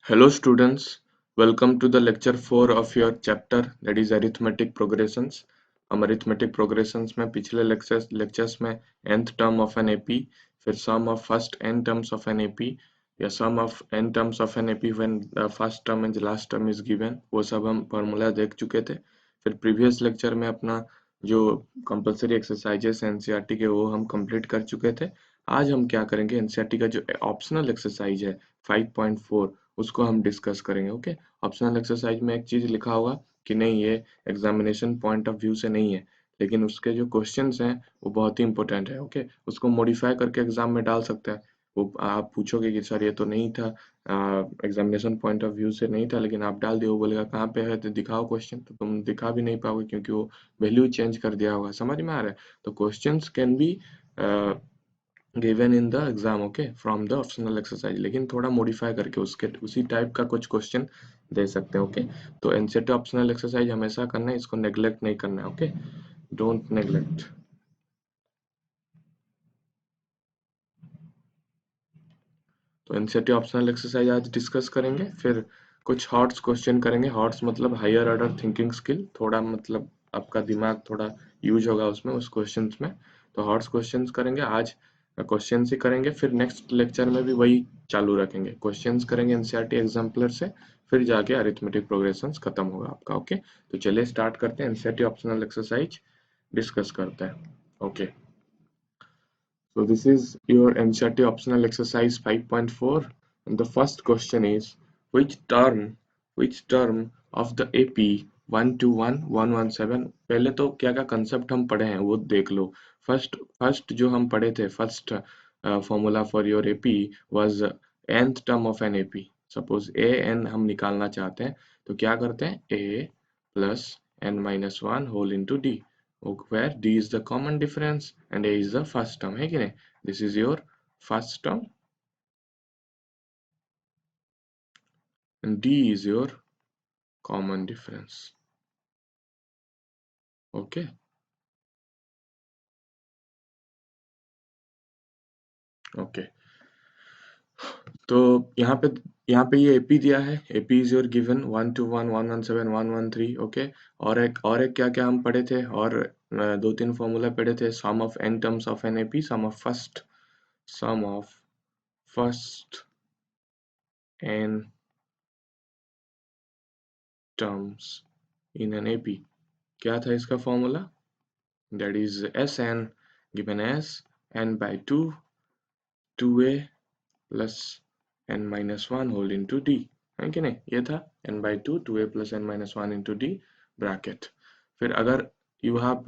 Hello students, welcome to the lecture 4 of your chapter that is arithmetic progressions. हम arithmetic progressions में पिछले lectures में nth term of an AP, फिर sum of first n terms of an AP या sum of n terms of an AP when the first term and the last term is given, वो सब हम formula देख चुके थे. फिर previous lecture में अपना जो compulsory exercises NCERT के वो हम complete कर चुके थे. आज हम क्या करेंगे, NCERT का जो optional exercise है 5.4 उसको हम डिस्कस करेंगे. ओके, ऑप्शनल एक्सरसाइज में एक चीज लिखा होगा कि नहीं ये एग्जामिनेशन पॉइंट ऑफ व्यू से नहीं है, लेकिन उसके जो क्वेश्चंस हैं वो बहुत ही इंपॉर्टेंट है. ओके, उसको मॉडिफाई करके एग्जाम में डाल सकते हैं. वो आप पूछोगे कि सर ये तो नहीं था, एग्जामिनेशन पॉइंट ऑफ व्यू से नहीं था, लेकिन आप डाल दिए. वो बोलेगा कहाँ पे है तो दिखाओ क्वेश्चन, तो तुम दिखा भी नहीं पाओगे क्योंकि वो वैल्यू चेंज कर दिया होगा. समझ में आ रहा है? तो questions can be given in the exam, okay, from the optional exercise, लेकिन थोड़ा मॉडिफाई करके उसके उसी टाइप का कुछ क्वेश्चन दे सकते हैं. ओके, तो एनसीईआरटी ऑप्शनल एक्सरसाइज हमेशा करना है, इसको नेग्लेक्ट नहीं करना है. Okay, don't neglect. तो एनसीईआरटी ऑप्शनल एक्सरसाइज आज डिस्कस करेंगे, फिर कुछ हॉट्स क्वेश्चन करेंगे. हॉट्स मतलब हायर ऑर्डर थिंकिंग स्किल, थोड़ा मतलब आपका दिमाग थोड़ा यूज होगा उसमें, उस क्वेश्चंस में. तो हॉट्स क्वेश्चंस करेंगे आज, क्वेश्चंस ही करेंगे. फिर नेक्स्ट लेक्चर में भी वही चालू रखेंगे, क्वेश्चंस करेंगे एनसीईआरटी एग्जाम्पलर से, फिर जाके अरिथमेटिक प्रोग्रेशंस खत्म होगा आपका. ओके, तो चलिए स्टार्ट करते हैं, एनसीईआरटी ऑप्शनल एक्सरसाइज डिस्कस करते हैं. Okay, so this is your NCERT optional exercise 5.4, and the first question is which term of the AP 121-117. पहले तो क्या क्या कंसेप्ट हम पढ़े हैं वो देख लो. फर्स्ट जो हम पढ़े थे, first formula for your AP was nth term of an AP. Suppose a n हम निकालना चाहते हैं तो क्या करते हैं, a plus n minus 1 whole into d, where d is the common difference and a is the first term, है कि नहीं? This is your first term and d is your common difference. Okay, okay. तो यहाँ पे ये AP दिया है. AP is your given 121, 117, 113. Okay, और एक क्या क्या हम पढ़े थे, और दो तीन फॉर्मूला पढ़े थे. Sum of n terms of an AP, sum of first n terms in an AP. क्या था इसका formula? That is Sn given as n by 2 2a plus n minus 1 whole into d, है कि नहीं? ये था n by 2 2a plus n minus 1 into d bracket. फिर अगर यू हैव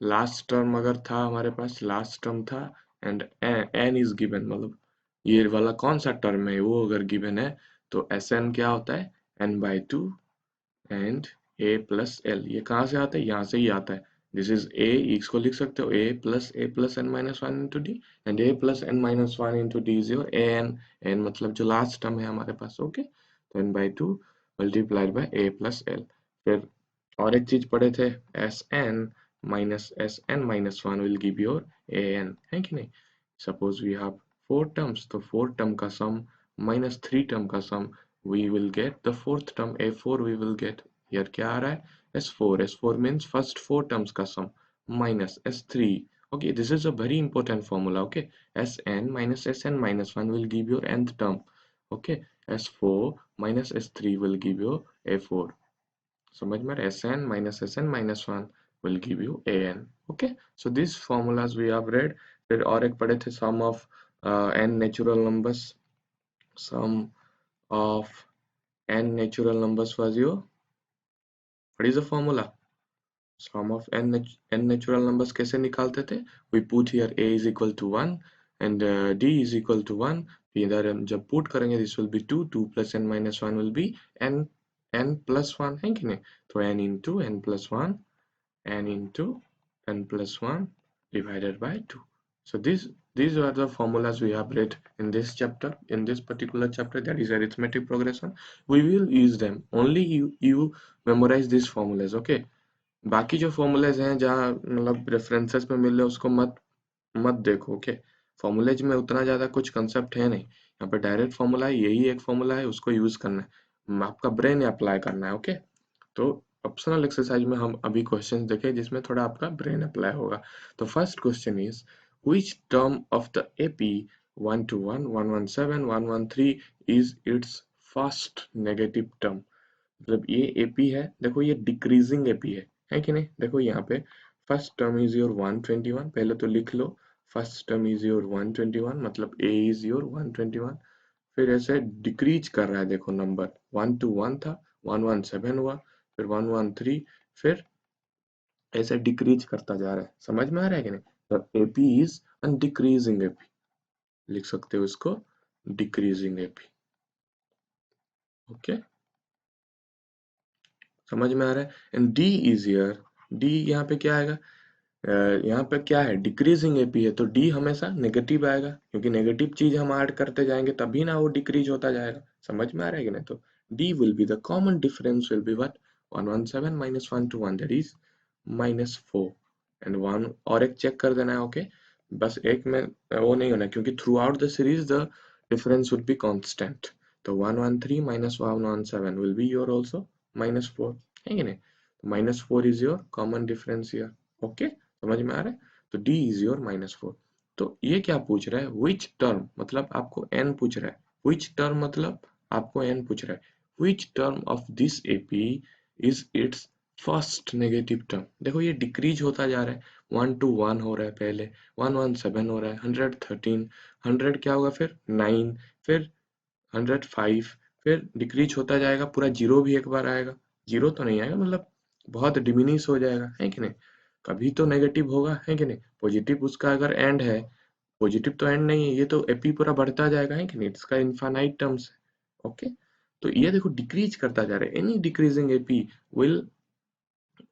लास्ट टर्म अगर था, हमारे पास लास्ट टर्म था एंड n इज गिवन, मतलब ये वाला कौन सा टर्म है वो अगर गिवन है, तो Sn क्या होता है, n by 2 and a plus l. ये कहाँ से आता है? यहाँ से ही आता है. दिस इज a, इसको लिख सकते हो a plus n minus 1 into d, and a plus n minus 1 into d is your an. n मतलब जो लास्ट टर्म है हमारे पास. ओके, तो n by 2 multiplied by a plus l. फिर और एक चीज पढ़े थे, sn minus 1 will give your an, है कि नहीं? सपोज वी हैव 4 टर्म्स, तो 4 टर्म का सम minus 3 टर्म का सम, we will get the fourth term a4. We will get here क्या आ रहा है, s4 means first 4 terms का sum minus s3. Okay, this is a very important formula. Okay, sn minus 1 will give your nth term. Okay, s4 minus s3 will give you a4. समझ में? sn minus 1 will give you an. Okay, so these formulas we have read. फिर और एक पढ़े थे, sum of n natural numbers. Sum of n natural numbers was your, what is the formula? Sum of n natural numbers कैसे निकालते थे? We put here a is equal to 1 and d is equal to 1. इधर हम जब put करेंगे, this will be 2 plus n minus 1 will be n plus 1, है कि नहीं? तो n into n plus 1, n into n plus 1 divided by 2. So these are the formulas we have read in this chapter, in this particular chapter, that is arithmetic progression. We will use them. Only you memorize these formulas. Okay, बाकी जो formulas हैं जहाँ मतलब references में मिल रहे उसको मत देखो. Okay, फॉर्मूलेज में उतना ज़्यादा कुछ कंसेप्ट है नहीं, यहाँ पे डायरेक्ट फॉर्मूला है, यही एक फॉर्मूला है, उसको यूज करना है, आपका ब्रेन अप्लाई करना है। ओके, तो ऑप्शनल एक्सरसाइज में हम अभी क्वेश्चन देखें जिसमें थोड़ा आपका ब्रेन अप्लाई होगा। तो first question is which term of the AP 121, 117, 113 is it's first negative term. मतलब ये एपी है, देखो ये डिक्रीजिंग एपी है कि नहीं। देखो यहाँ पे फर्स्ट टर्म इज योर 121, पहले तो लिख लो फर्स्ट टर्म इज योर 121, मतलब ए इज योर 121। फिर ऐसे डिक्रीज कर रहा है, देखो नंबर 121 था, 117 हुआ, फिर 113, फिर ऐसे डिक्रीज करता जा रहा है। समझ में आ रहा है कि नहीं। तो AP is an decreasing AP, लिख सकते हो इसको डिक्रीजिंग एपी। ओके, समझ में आ रहा है। And D is here, D यहाँ पे क्या आएगा, यहाँ पे क्या है डिक्रीजिंग एपी है, तो डी हमेशा नेगेटिव आएगा, क्योंकि नेगेटिव चीज हम ऐड करते जाएंगे तभी ना वो डिक्रीज होता जाएगा। समझ में आ रहा है कि नहीं। तो D will be the common difference will be what, 117 minus 121, that is -4। And one और एक चेक कर देना है। ओके, बस एक में वो नहीं होना, क्योंकि through out the series the difference would be constant. तो 113 minus 117 will be your also -4, है कि नहीं। -4 is your common difference here. Okay, समझ में आ रहा है। तो d इज योर -4। तो ये क्या पूछ रहा है, विच टर्म, मतलब आपको n पूछ रहा है, विच टर्म मतलब आपको n पूछ रहा है, which term of this AP is it's first negative term. देखो ये डिक्रीज होता जा रहा है, 121 हो रहा है, पहले 117 हो रहा है, 113, 100 क्या होगा फिर 9, फिर 105, फिर डिक्रीज होता जाएगा, पूरा जीरो भी एक बार आएगा, जीरो तो नहीं आएगा, मतलब बहुत डिमिनिश हो जाएगा, है कि नहीं। कभी तो नेगेटिव होगा, है कि नहीं। पॉजिटिव उसका अगर एंड है, पॉजिटिव तो एंड नहीं है, ये तो एपी पूरा बढ़ता जाएगा, है कि नहीं, इसका इनफाइनाइट टर्म्स है। ओके, तो ये देखो डिक्रीज करता जा रहा है, any decreasing AP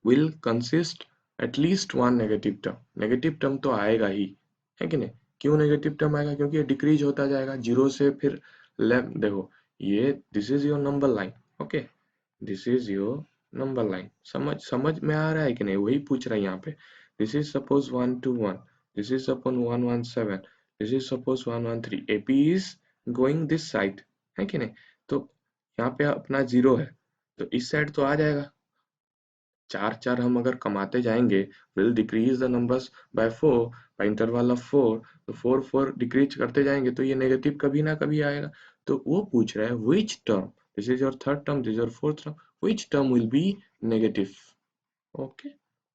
will consist at least one negative term, negative term तो आएगा ही, है कि नहीं। क्यों नेगेटिव टर्म आएगा, क्योंकि ये डिक्रीज होता जाएगा जीरो से, फिर लेफ्ट देखो, ये this is your number line. Okay, this is your number line. समझ में आ रहा है कि नहीं, वही पूछ रहा है यहाँ पे। This is suppose 121, this is suppose 117, this is suppose 113, AP is going this side, है कि नहीं। तो यहाँ पे अपना जीरो है, तो इस साइड तो आ जाएगा, चार चार हम अगर कमाते जाएंगे, will decrease the numbers by 4, by interval of 4, तो 4 4 डिक्रीज करते जाएंगे, तो ये नेगेटिव कभी ना कभी आएगा। तो वो पूछ रहा है which term, this is your third term, this is your fourth term, which term will be negative. Okay,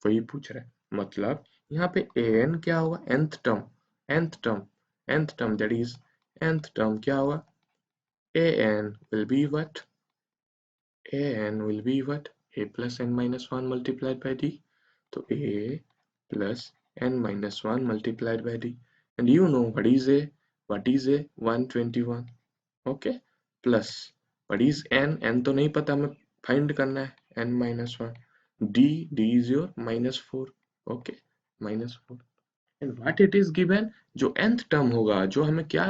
वही पूछ रहा है, मतलब यहाँ पे an क्या होगा, nth term, nth term, nth term that is nth term क्या होगा, an will be what, an will be what, a plus n minus 1 multiplied by d. So a plus n minus 1 multiplied by d. And you know what is a? What is a? 121. Okay, plus what is n? n तो नहीं पता, हमें find करना है n minus 1. d is your -4. Okay, -4. And what it is given, जो nth term होगा, जो हमें क्या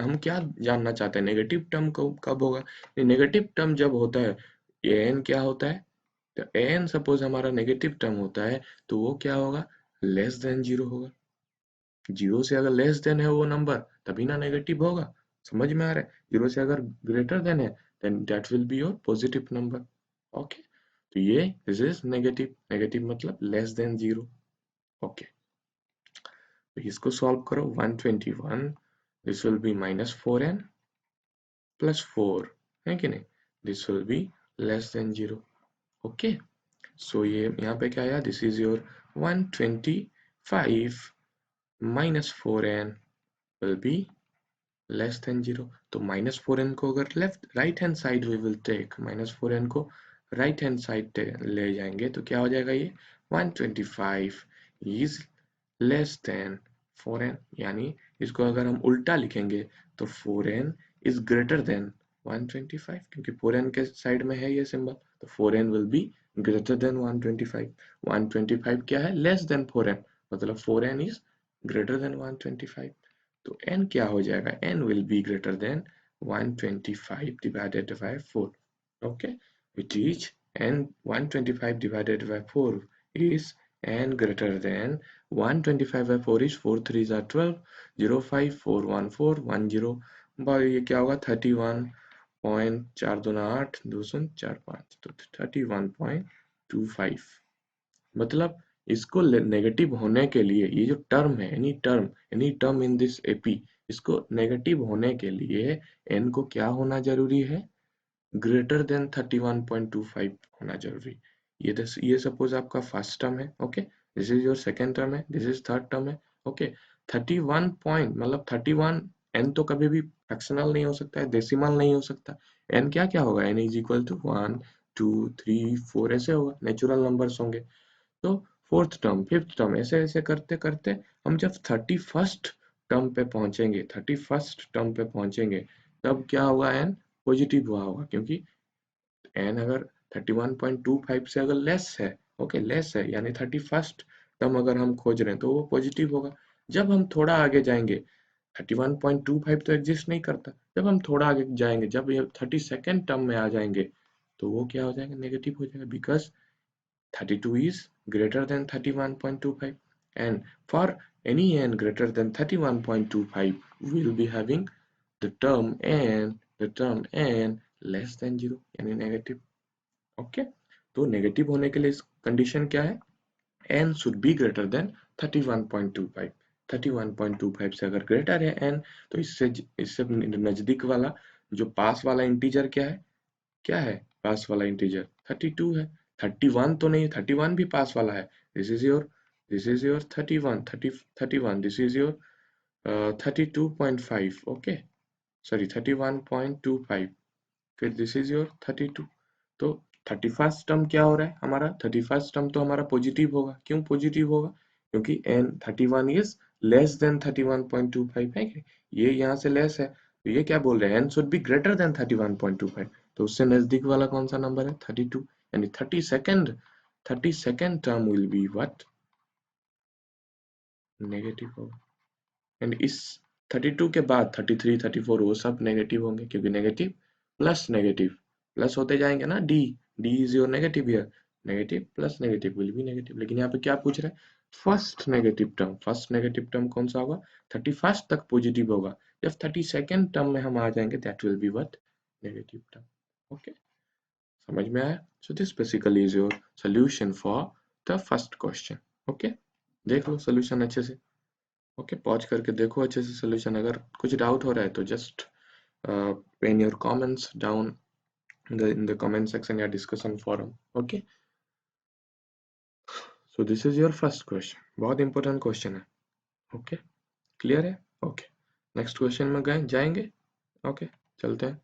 हम क्या जानना चाहते हैं, नेगेटिव टर्म कब होगा। नेगेटिव टर्म जब होता है, an क्या होता है, तो an सपोज हमारा नेगेटिव टर्म होता है, तो वो क्या होगा, लेस देन जीरो होगा। जीरो से अगर लेस देन है वो नंबर, तभी ना नेगेटिव होगा। समझ में आ रहा है। जीरो से अगर ग्रेटर देन है, then that will be your positive number. Okay, तो ये दिस इज नेगेटिव, नेगेटिव मतलब लेस देन जीरो। ओके, तो इसको सॉल्व करो, 121, this will B -4n plus 4, है कि नहीं, this will be less than zero. Okay, so ये यहाँ पे क्या आया, this is your 125 -4n will be less than 0। तो -4n को अगर left right hand side we will take, -4n को राइट हैंड साइड ले जाएंगे, तो क्या हो जाएगा, ये 125 इज लेस देन 4n, यानी इसको अगर हम उल्टा लिखेंगे तो 4n इज ग्रेटर देन 125, क्योंकि 4n के साइड में है ये सिंबल, तो 4n will be greater than 125। 125 क्या है, लेस देन 4n, मतलब 4n इज ग्रेटर देन 125। तो n क्या हो जाएगा, n will be greater than 125 divided by 4। okay, which is n 125 divided by 4 is n greater than 125 by 4 is 4 3s are 12, 0 5 4 1 4 1 0, ये क्या होगा 31.428 2 4 5, तो 31.25। मतलब इसको नेगेटिव होने के लिए ये जो टर्म है, any term in this AP, इसको नेगेटिव होने के लिए n को क्या होना जरूरी है, ग्रेटर देन 31.25 होना जरूरी। ये सपोज आपका फर्स्ट टर्म है, okay, this is your second term है, दिस इज थर्ड टर्म है, ओके। 31 पॉइंट मतलब 31, n तो कभी भी फ्रैक्शनल नहीं हो सकता है, डेसिमल नहीं हो सकता। n क्या क्या होगा, n इज इक्वल टू 1 2 3 4 ऐसे होगा, नेचुरल नंबर्स होंगे। तो फोर्थ टर्म, फिफ्थ टर्म, ऐसे ऐसे करते करते हम जब 31st टर्म पे पहुंचेंगे, 31st टर्म पे पहुंचेंगे, तब क्या होगा, एन पॉजिटिव हुआ होगा, क्योंकि एन अगर 31.25 से अगर लेस है, ओके लेस है, यानी 31st टर्म अगर हम खोज रहे हैं तो वो पॉजिटिव होगा। जब हम थोड़ा आगे जाएंगे, 31.25 तो एग्जिस्ट नहीं करता, जब हम थोड़ा आगे जाएंगे, जब ये 32nd टर्म में आ जाएंगे, तो वो क्या हो जाएगा, नेगेटिव हो जाएगा, because 32 is greater than 31.25, and for any n greater than 31.25 we will be having the term n less than 0 यानी नेगेटिव। ओके, तो नेगेटिव होने के लिए इस कंडीशन क्या है, n should be greater than 31.25। 31.25 से अगर ग्रेटर है n, तो इससे इससे नजदीक वाला जो पास वाला इंटीजर क्या है पास वाला इंटीजर 32 है। 31 तो नहीं, 31 भी पास वाला है। This is your 31, 31, this is your 32.5, okay, sorry 31.25, फिर दिस इज योर 32। तो 31st टर्म क्या हो रहा है हमारा, 31st टर्म तो हमारा पॉजिटिव होगा। क्यों पॉजिटिव होगा, क्योंकि n 31 इज लेस देन 31.25 है कि ये यहाँ से लेस है, तो ये क्या बोल रहे हैं, n should be greater than 31.25, तो उससे नजदीक वाला कौन सा नंबर है, 32, यानी 32nd term will be what, negative होगा। एंड इस 32 के बाद 33 34 वो सब नेगेटिव होंगे, क्योंकि नेगेटिव प्लस होते जाएंगे ना, D is your negative here, negative plus negative will be negative. लेकिन यहाँ पे क्या पूछ रहा है, फर्स्ट नेगेटिव टर्म कौन सा होगा, 31st तक पॉजिटिव होगा, जब 32nd टर्म में हम आ जाएंगे that will be what, negative term. Okay, समझ में आया। So this basically is your solution for the first question. Okay, देख लो सोल्यूशन अच्छे से। ओके, पॉज करके देखो अच्छे से सोल्यूशन। अगर कुछ डाउट हो रहा है तो just pen your comments down in the comment section या discussion forum। Okay, so this is your first question, बहुत इंपॉर्टेंट क्वेश्चन है। ओके, क्लियर है। ओके, नेक्स्ट क्वेश्चन में गए जाएंगे। ओके, चलते हैं।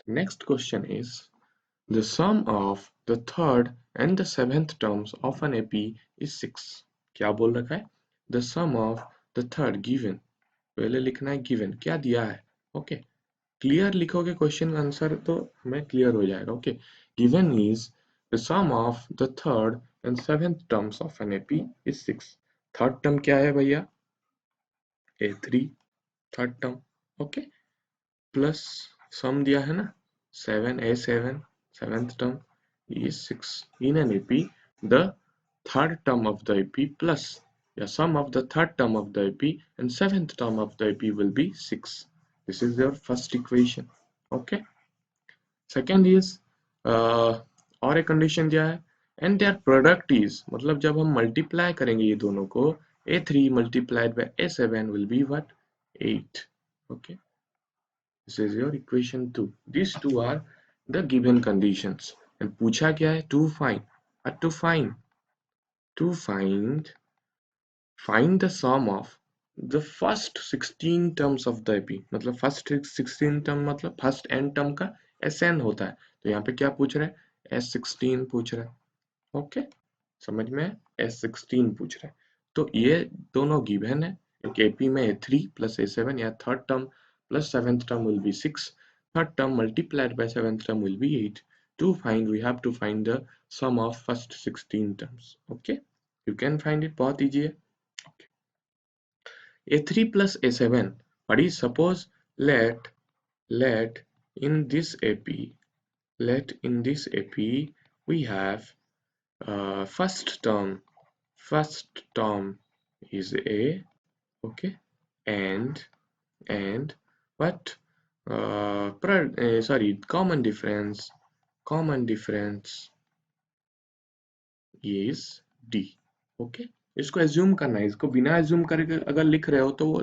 Next question is the sum of the third and the seventh terms of an AP is 6। क्या बोल रखा है, the sum of the third given, पहले लिखना है गिवन क्या दिया है। ओके, क्लियर लिखोगे क्वेश्चन आंसर तो हमें क्लियर हो जाएगा। Okay, given is the sum of the third and seventh terms of an AP is 6। Third term क्या है भैया, A3 third term, okay, plus sum दिया है ना 7A7 seventh term is 6 in an AP। The third term of the AP plus the sum of the third term of the AP and seventh term of the AP will be 6। This is your first equation। Okay, second is और एक condition दिया है and their product is, मतलब जब हम multiply करेंगे ये दोनों को, A3 multiplied by A7 will be what, 8। Okay, this is your equation 2। These two are the given conditions and पूछा क्या है, to find the sum of the first 16 terms of the AP। मतलब first 16 term मतलब first n term का SN होता है, तो यहाँ पे क्या पूछ रहा है, S16 पूछ रहा है। ओके, समझ में, S16 पूछ रहा है। तो ये दोनों गिवन है, एक AP में A3 प्लस A7 या third term plus seventh term will be 6, third term multiplied by seventh term will be 8। To find we have to find the sum of first 16 terms। okay, you can find it, बहुत easy है। A3 plus A7, but is suppose let in this AP we have first term is a, okay, and what, sorry, common difference is d, okay. इसको assume करना है, इसको बिना assume करके अगर लिख रहे हो तो वो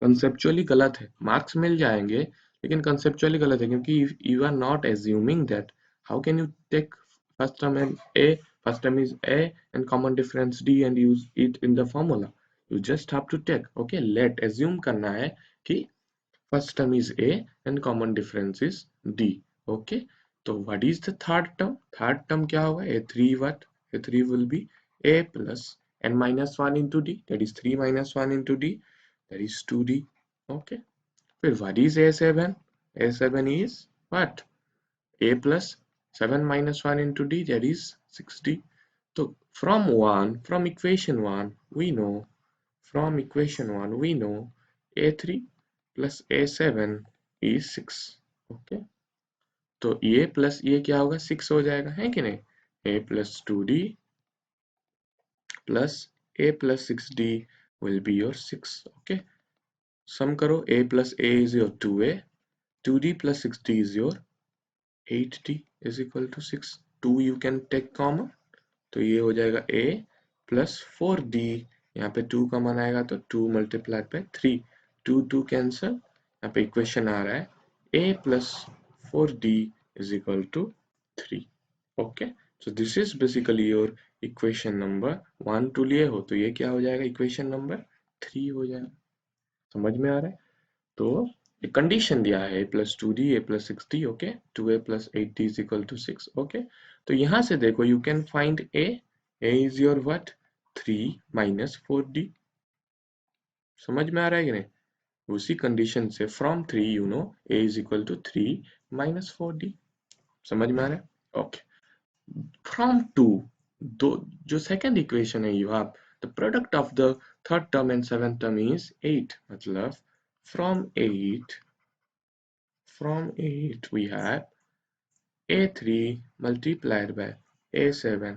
कंसेप्चुअली गलत है, मार्क्स मिल जाएंगे लेकिन कंसेप्चुअली गलत है, क्योंकि you are not assuming that. How can you take first term and a, first term is a and common difference d and use it in the formula? You just have to take, okay, let assume करना है कि first term is a and common difference is d, okay। So what is the third term? Third term क्या होगा? a3 what? a3 will be a plus n minus 1 into d, that is 3 minus 1 into d, that is 2d, okay। फिर what is a7? a7 is what? a plus 7 minus 1 into d, that is 6d. So from equation 1 we know, a3 plus a7 is 6, okay। तो ये plus ये क्या होगा? 6 हो जाएगा, है कि नहीं? a plus 2d plus a plus 6d will be your 6, okay। सम करो, a plus a is your 2a, 2d plus 6d is your 8d is equal to 6। 2 you can take common, तो ये हो जाएगा a plus 4d, यहाँ पे 2 common आएगा तो 2 multiplied by 3, 2 cancel, यहाँ पे इक्वेशन आ रहा है a plus 4d is equal to 3, okay। So this is basically your equation number 1 2 लिए हो तो ये क्या हो जाएगा? इक्वेशन नंबर 3 हो जाएगा। समझ में आ रहा है? तो एक कंडीशन दिया है a plus 2d a plus 6d, okay, 2a plus 8d is equal to 6, okay. तो यहाँ से देखो you can find a is your what? 3 minus 4d। समझ में आ रहा है कि नहीं? उसी कंडीशन से from 3 you know a is equal to 3 minus 4d। समझ में आ रहा है? ओके। From 2, दो जो सेकंड इक्वेशन है you have the product of the third term and seventh term is 8, मतलब from 8 we have a3 multiplied by a7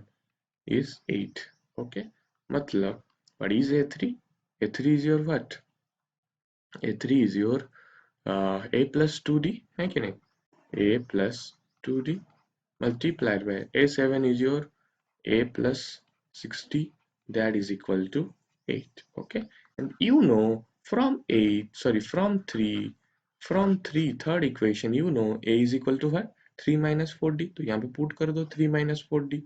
is 8, okay। मतलब what is a3? a3 is your what? a3 is your a plus 2d, है कि नहीं? a plus 2d multiplied by a7 is your a plus 6d, that is equal to 8, okay। And you know from 3 third equation you know a is equal to what? 3 minus 4d, तो यहाँ पे put कर दो 3 minus 4d,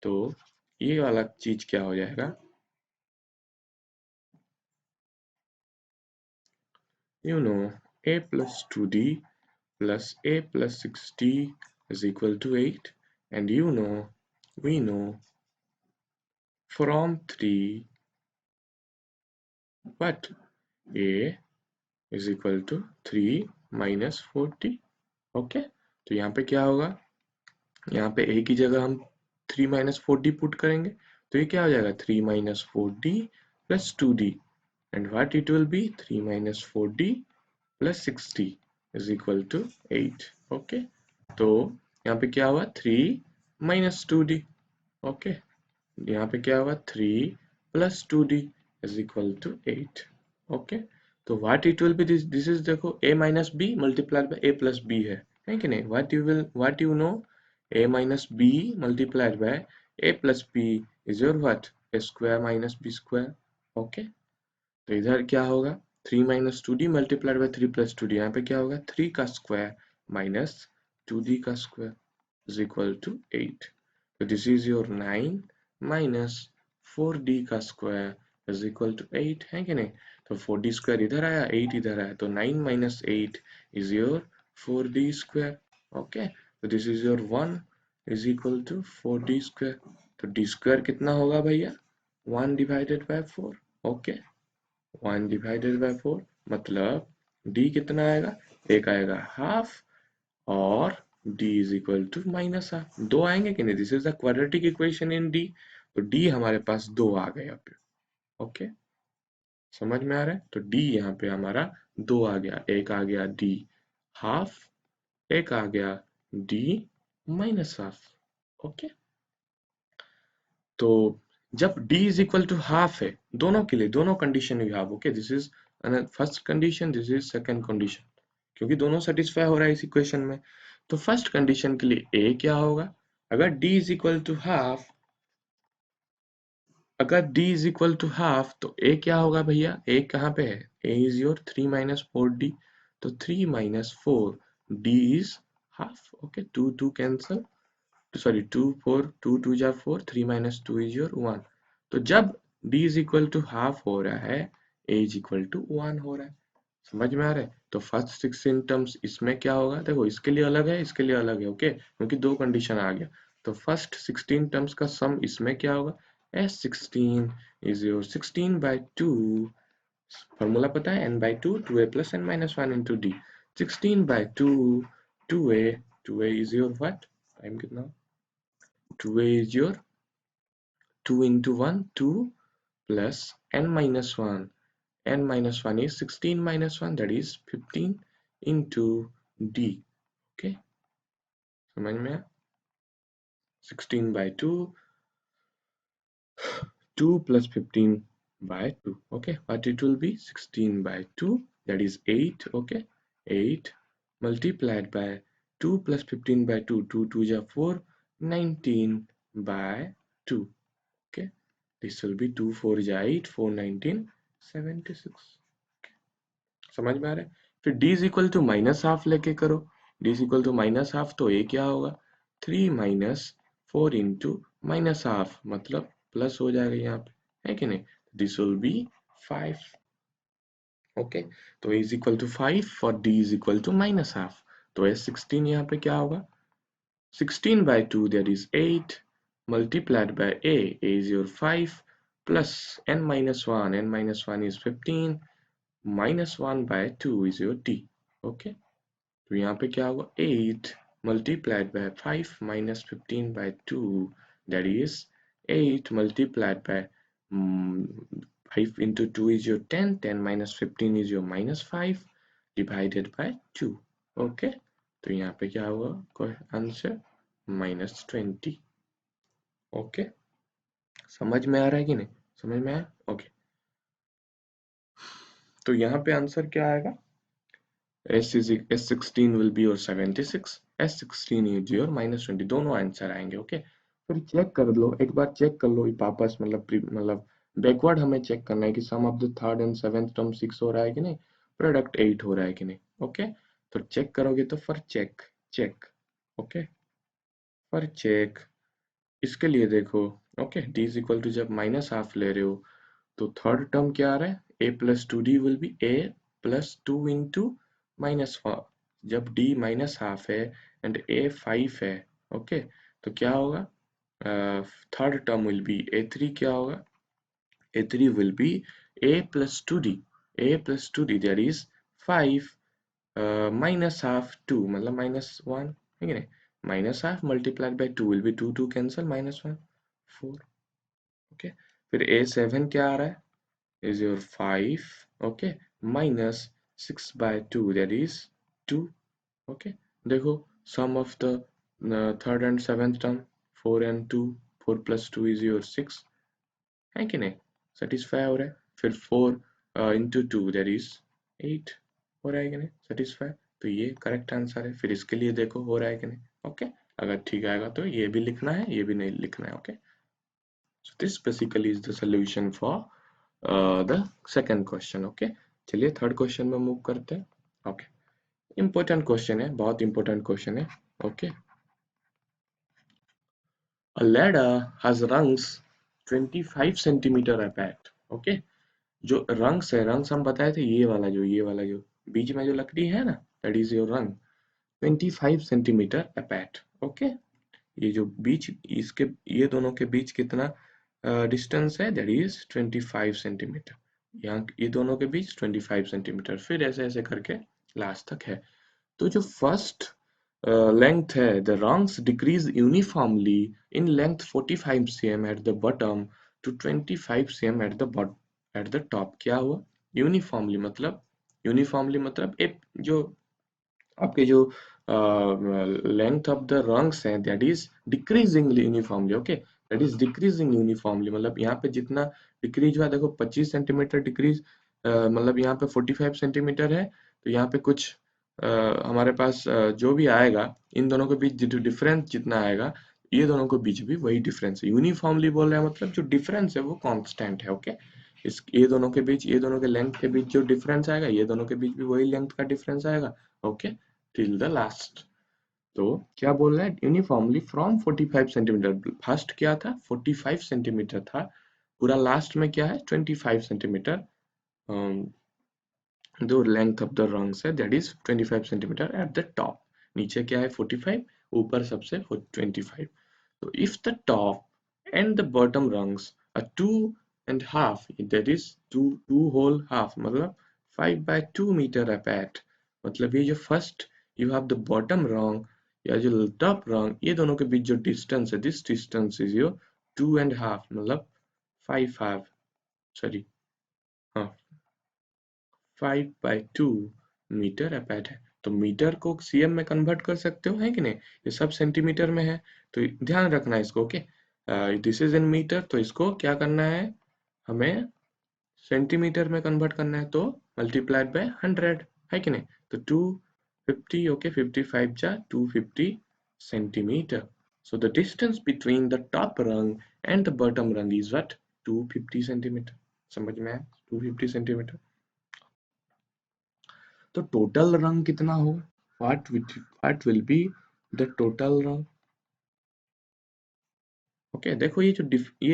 तो ये वाला चीज क्या हो जाएगा? You know a plus 2d plus a plus 6d is equal to 8, and you know we know from 3 what? a is equal to 3 minus 4d, okay. तो यहाँ पे क्या होगा? यहाँ पे a की जगह हम 3 minus 4d पुट करेंगे, तो ये क्या हो जाएगा? 3 minus 4d plus 2d, and what it will be? 3 minus 4d plus 6d is equal to 8, okay. तो यहाँ पे क्या हुआ? 3 minus 2d, ओके। यहाँ पे क्या हुआ? 3 plus 2d is equal to 8, okay. तो what it will be? this is देखो a minus b multiplied by a plus b है कि नहीं? what you know a minus b multiplied by a plus b is your what? a square minus b square, okay. तो इधर क्या होगा? 3 minus 2d multiplied by 3 plus 2d, यहाँ पे क्या होगा? 3 का स्क्वायर minus 2d का square is equal to 8. So this is your 9 minus 4d का स्क्वायर is equal to 8, है कि नहीं? तो 4d स्क्वायर इधर आया, 8 इधर आया, तो 9 minus 8 is your 4d square, okay। So this is your 1 is equal to 4d square। तो d square कितना होगा भैया? 1 divided by 4, okay। 1 divided by 4 मतलब d कितना आएगा? एक आएगा हाफ और d is equal to minus half. दो आएंगे कि नहीं? This is the quadratic equation in d, तो d हमारे पास दो आ गए यहाँ पे, ओके। समझ में आ रहा है? तो d यहाँ पे हमारा दो आ गया, एक आ गया d हाफ, एक आ गया d माइनस हाफ, ओके। तो जब d is equal to half है दोनों के लिए, दोनों condition you have, okay, this is first condition, this is second condition, क्योंकि दोनों सेटिस्फाई हो रहा है इस इक्वेशन में। तो फर्स्ट कंडीशन के लिए a क्या होगा, अगर d is equal to half, अगर d is equal to half तो a क्या होगा भैया, a कहाँ पे है, a is your 3 minus 4d, तो 3 minus 4 d is half, okay, 2 2 cancel, sorry 2 4 2 2 जा 4, 3 माइनस 2 इज योर 1। तो जब d is equal to half हो रहा है, a इज इक्वल टू 1 हो रहा है, समझ में आ रहा है। तो फर्स्ट 16 टर्म्स इसमें क्या होगा, देखो इसके लिए अलग है, इसके लिए अलग है, ओके, क्योंकि दो कंडीशन आ गया। तो फर्स्ट 16 टर्म्स का सम इसमें क्या होगा, s16 is your 16 by 2, formula पता है, n by 2 2a plus n minus 1 into d, 16 by 2 2a, 2a is your what, time कितना, 2a is your 2 into 1 2 plus n minus 1, n minus 1 is 16 minus 1, that is 15 into d, okay, समझ में आया, 16 by 2 2 plus 15 by 2, okay, what it will be, 16 by 2, that is 8, okay, 8 multiplied by 2 plus 15 by 2, 2 2 ja 4, 19 by 2, okay, this will be 2 4 ja 8, 4 19 76, समझ में आ रहा है। फिर d is equal to minus half लेके करो, d is equal to minus half, तो a क्या होगा, 3 माइनस 4 इंटू माइनस हाफ, मतलब प्लस हो जाएगा यहाँ पे, है कि नहीं, दिस विल बी 5, ओके, तो a इज इक्वल टू 5 और d is equal to minus half, तो s16 यहाँ पे क्या होगा, 16 by 2, that is 8 multiplied by a is your 5 plus n minus 1, n minus 1 is 15 minus 1 by 2 is your d, okay, तो यहाँ पे क्या होगा, 8 multiplied by 5 minus 15 by 2, that is 8 multiplied by 5 into 2 is your 10, 10 minus 15 is your minus 5 divided by 2, okay, तो यहाँ पे क्या होगा आंसर -20, ओके, समझ में आ रहा है कि नहीं, समझ में आया, ओके, तो यहाँ पे आंसर क्या आएगा, S16 will be your 76, S16 is your -20, दोनों आंसर आएंगे, ओके। फिर चेक कर लो, एक बार चेक कर लो वापस, मतलब बैकवर्ड हमें चेक करना है कि sum of the third and seventh term 6 हो रहा है कि नहीं, प्रोडक्ट 8 हो रहा है कि नहीं, ओके। तो चेक करोगे तो for check, check, okay, for check, इसके लिए देखो, okay, d is equal to जब माइनस हाफ ले रहे हो तो थर्ड टर्म क्या आ रहा है, a plus two D will be a plus 2 into minus, जब d माइनस हाफ है एंड a 5 है, ओके, तो क्या होगा, third term will be a3, क्या होगा, a3 will be a plus 2d, a plus 2d, that is 5 minus half 2, मतलब minus 1 है कि नहीं, minus half multiplied by 2 will be 2 2 cancel, minus 1 4, okay, फिर a7 क्या आ रहा है is your 5, okay, minus 6 by 2, that is 2, okay, देखो sum of the third and seventh term, 4 and 2, 4 plus 2 is your 6, है कि नहीं, सेटिस्फाई हो रहा है, फिर 4 इंटू 2 दैट इज 8 हो रहा है कि नहीं, सेटिस्फाई, तो ये करेक्ट आंसर है। फिर इसके लिए देखो हो रहा है कि नहीं, ओके, अगर ठीक आएगा तो ये भी लिखना है, ये भी नहीं लिखना है, okay. So this basically is the solution for the second question, okay. चलिए थर्ड क्वेश्चन में मूव करते हैं, ओके, इंपॉर्टेंट क्वेश्चन है, बहुत इंपॉर्टेंट क्वेश्चन है, okay. A ladder has rungs 25 centimeter apart, okay, जो रंग्स है, रंग्स हम बताए थे, ये वाला जो बीच में जो लकड़ी है ना, दैट इज योर रंग, 25 सेंटीमीटर अपार्ट, ओके, ये जो बीच, इसके ये दोनों के बीच कितना डिस्टेंस है, दैट इज 25 सेंटीमीटर, यहाँ ये दोनों के बीच 25 सेंटीमीटर, फिर ऐसे ऐसे करके लास्ट तक है। तो जो फर्स्ट length है, the rungs decrease uniformly in length 45 cm at the bottom to 25 cm at the top, क्या हुआ, यूनिफॉर्मली मतलब एक जो आपके जो लेंथ ऑफ द रंग्स हैं that is decreasingly uniformly, okay, that is decreasing uniformly, मतलब यहाँ पे जितना डिक्रीज हुआ, देखो 25 सेंटीमीटर डिक्रीज, मतलब यहाँ पे 45 सेंटीमीटर है, तो यहाँ पे कुछ हमारे पास जो भी आएगा इन दोनों के बीच जो डिफरेंस जितना आएगा, ये दोनों के बीच भी वही डिफरेंस है। यूनिफॉर्मली बोल रहे हैं मतलब जो डिफरेंस है वो कांस्टेंट है। ओके, इस ये दोनों के बीच, ये दोनों के लेंथ के बीच जो डिफरेंस आएगा, ये दोनों के बीच भी वही लेंथ का डिफरेंस आएगा। Okay, till the last. तो क्या बोल रहा है, यूनिफॉर्मली फ्रॉम 45 सेंटीमीटर, फर्स्ट क्या था 45 सेंटीमीटर था, पूरा लास्ट में क्या है 25 सेंटीमीटर, जो लेंथ ऑफ द रंग्स है that is 25 centimetre at the top. नीचे क्या है 45, ऊपर सबसे 25। तो if the top and the bottom rungs are 2.5, that is two whole half, मतलब 5/2 meter apart, मतलब ये जो first you have the bottom rung या जो टॉप rung, ये दोनों के बीच जो डिस्टेंस है, दिस डिस्टेंस इज योर 2.5, मतलब 5 सॉरी, हाँ 5/2 मीटर अपार्ट है। तो मीटर को सीएम में कन्वर्ट कर सकते हो, है कि नहीं? ये सब सेंटीमीटर में है, तो ध्यान रखना इसको। Okay, this is in metre, तो इसको क्या करना है, हमें सेंटीमीटर में कन्वर्ट करना है, तो मल्टीप्लाइड बाय 100, है कि नहीं? तो 250, ओके, 55 जा 250 centimetre. So the distance between the top rung and the bottom rung is what? 250 centimetre. समझ में आया? 250 सेंटीमीटर। तो टोटल रंग कितना हो, what will be the total रंग? ओके, देखो ये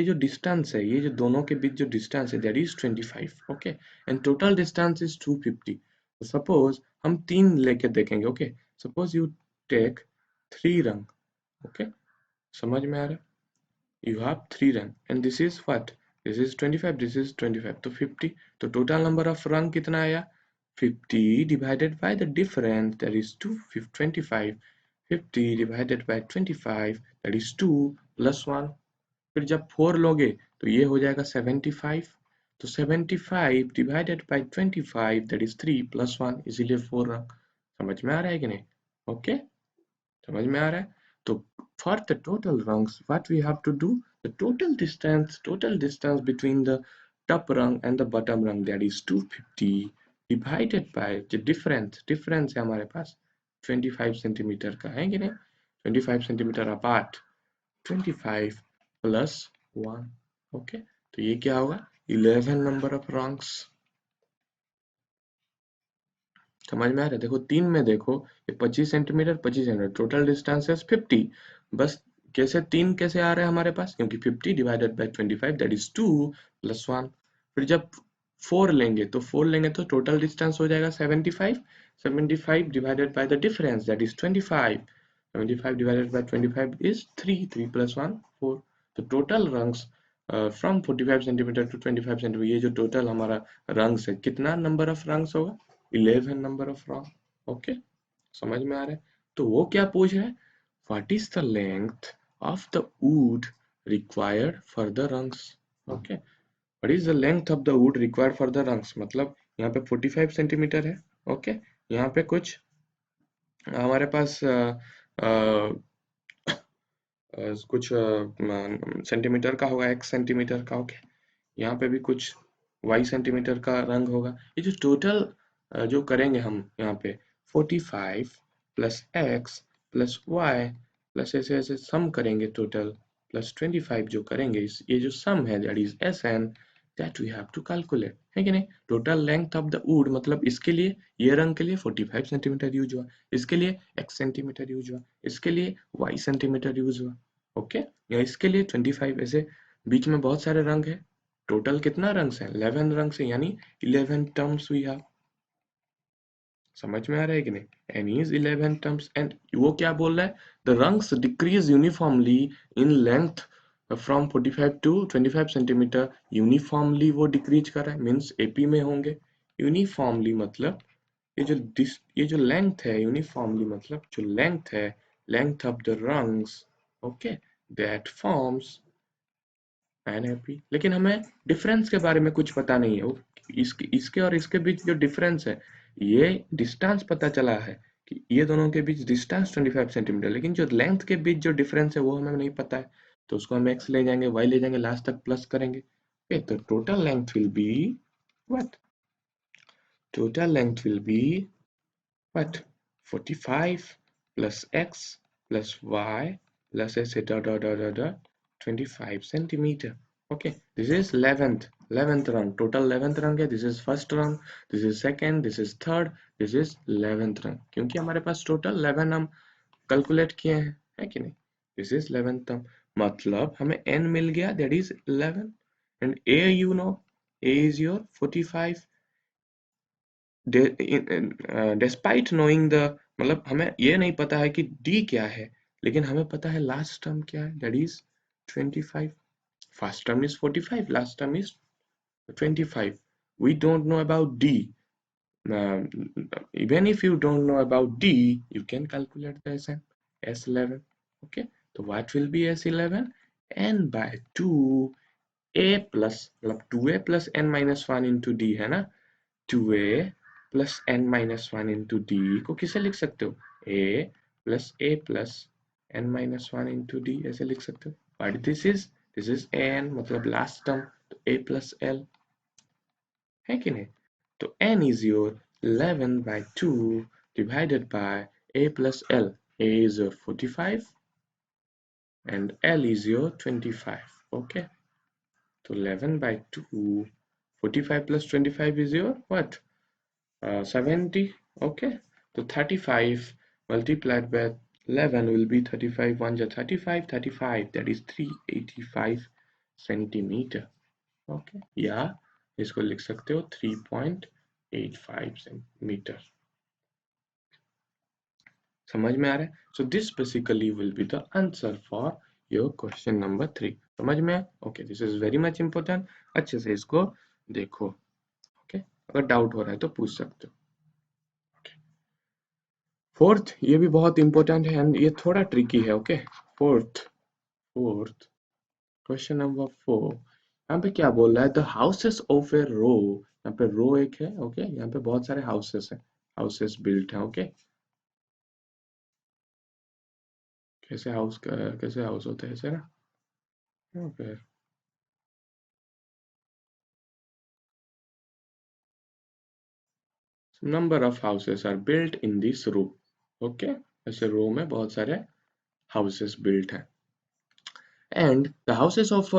जो डिस्टेंस है, ये जो दोनों के बीच जो डिस्टेंस है that is 25। Okay, and total distance is 250। Suppose हम तीन लेके देखेंगे। ओके, सपोज यू टेक 3 रंग। ओके, समझ में आ रहा है? You have 3 rung and this is what? This is 25, this is 25, तो 50। तो total number of rung कितना आया? 50 divided by the difference, that is 25। 50 divided by 25, that is 2 plus 1। फिर जब 4 लोगे तो ये हो जाएगा 75। तो 75 divided by 25, that is 3 plus 1, इसीलिए 4 रंग। समझ में आ रहा है कि नहीं? ओके, समझ में आ रहा है? तो for the total rungs, what we have to do, the total distance between the top rung and the bottom rung, that is 250 divided by the difference है हमारे पास 25 सेंटीमीटर का, है कि नहीं? 25 सेंटीमीटर अपार्ट, 25 plus 1। ओके, तो ये क्या होगा, 11 नंबर ऑफ rungs। समझ में आ रहा है? देखो तीन में देखो, ये 25 सेंटीमीटर 25 सेंटीमीटर, टोटल डिस्टेंस है 50। बस कैसे तीन कैसे आ रहे हैं हमारे पास, क्योंकि 50 divided by 25, that is 2 plus 1। फिर जब 4 लेंगे तो टोटल डिस्टेंस हो जाएगा 75। 75 divided by the difference, that is 25। 75 divided by 25 is 3, 3 plus 1 4। तो total rungs from 45 centimetre to 25 centimetre, ये जो टोटल हमारा रंग्स है, कितना नंबर ऑफ रंग्स होगा? 11 नंबर ऑफ रॉन्ग। ओके, समझ में आ रहा है? तो वो क्या पूछ रहा है, what is the length of the would required for the rungs? Okay, what is the length of the would required for the rungs, मतलब यहाँ पे 45 सेंटीमीटर है। ओके, यहाँ पे कुछ हमारे पास कुछ सेंटीमीटर का होगा, x सेंटीमीटर का। ओके, यहाँ पे भी कुछ y सेंटीमीटर का रंग होगा। ये जो टोटल जो करेंगे हम यहाँ पे 45 plus x plus y plus ऐसे ऐसे सम करेंगे, टोटल प्लस 25 जो करेंगे, ये जो सम है that is SN, that we have to calculate, है कि नहीं? Total length of the wood, मतलब इसके लिए ये रंग के लिए 45 सेंटीमीटर यूज हुआ, इसके लिए x सेंटीमीटर यूज हुआ, इसके लिए y सेंटीमीटर यूज हुआ। ओके, या इसके लिए 25, ऐसे बीच में बहुत सारे रंग है। टोटल कितना रंग्स है? 11 रंग्स है, यानी 11 टर्म्स वी हैव। समझ में आ रहा है कि नहीं? एन इज 11 टर्म्स, एंड वो क्या बोल रहा है, the rungs decrease uniformly in length from 45 to 25 centimetre. Uniformly वो डिक्रीज कर रहा है, मीन्स एपी में होंगे। यूनिफॉर्मली मतलब ये जो लेंथ है, यूनिफॉर्मली मतलब जो लेंथ है, length of the rungs, okay, that forms NAP. लेकिन हमें डिफरेंस के बारे में कुछ पता नहीं है। वो इसके और इसके बीच जो डिफरेंस है, ये डिस्टेंस पता चला है कि ये दोनों के बीच डिस्टेंस 25 सेंटीमीटर, लेकिन जो लेंथ के बीच जो डिफरेंस है वो हमें नहीं पता है। तो उसको हम x ले जाएंगे, y ले जाएंगे, लास्ट तक प्लस करेंगे। ओके, तो total length will be what? Total length will be what? 45 plus x plus y plus ऐसे dot dot dot dot dot 25 centimeter. Okay, this is 11th run. Total 11th run है. This is first run, this is second, this is third, this is 11th run. क्योंकि हमारे पास total 11 हम calculate किए हैं, है कि नहीं? This is 11th term. मतलब हमें n मिल गया, that is 11, and a you know, a is your 45. Despite knowing the, मतलब हमें ये नहीं पता है कि डी क्या है, लेकिन हमें पता है लास्ट टर्म क्या है, that is 25. First term is 45, last term is 25. We don't know about D. Even if you don't know about D, you can calculate the SM, S11. Okay, so what will be S11? N by 2 a plus, मतलब 2a plus n minus 1 into D है ना, 2a plus n minus 1 into d को किसे लिख सकते हो, a plus n minus 1 into d ऐसे लिख सकते हो. But this is n, मतलब लास्ट टर्म, तो a plus l है कि नहीं? तो n is your 11 by 2 divided by a plus l. A is your 45 and l is your 25. Okay, so 11 by 2, 45 plus 25 is your what? 70. Okay, so 35 multiplied by 11 will be 35 1 ja 35, 35, that is 385 centimeter. Okay, या इसको लिख सकते हो 3.85 centimetre. समझ में आ रहा है? So this basically will be the answer for your question number 3. समझ में? Okay, this is very much important. अच्छे से इसको देखो. Okay, अगर डाउट हो रहा है तो पूछ सकते हो. फोर्थ, ये भी बहुत इंपॉर्टेंट है एंड ये थोड़ा ट्रिकी है. Okay, fourth question number 4. यहाँ पे क्या बोल रहा है, द हाउसेस ऑफ ए रो. यहाँ पे रो एक है. ओके, यहाँ पे बहुत सारे हाउसेस है, हाउसेस बिल्ट है. ओके, कैसे हाउस होते हैं ऐसे ना. Okay, number of houses are built in this row. Okay, ऐसे रो में बहुत सारे हाउसेस बिल्ट हैं. And the houses of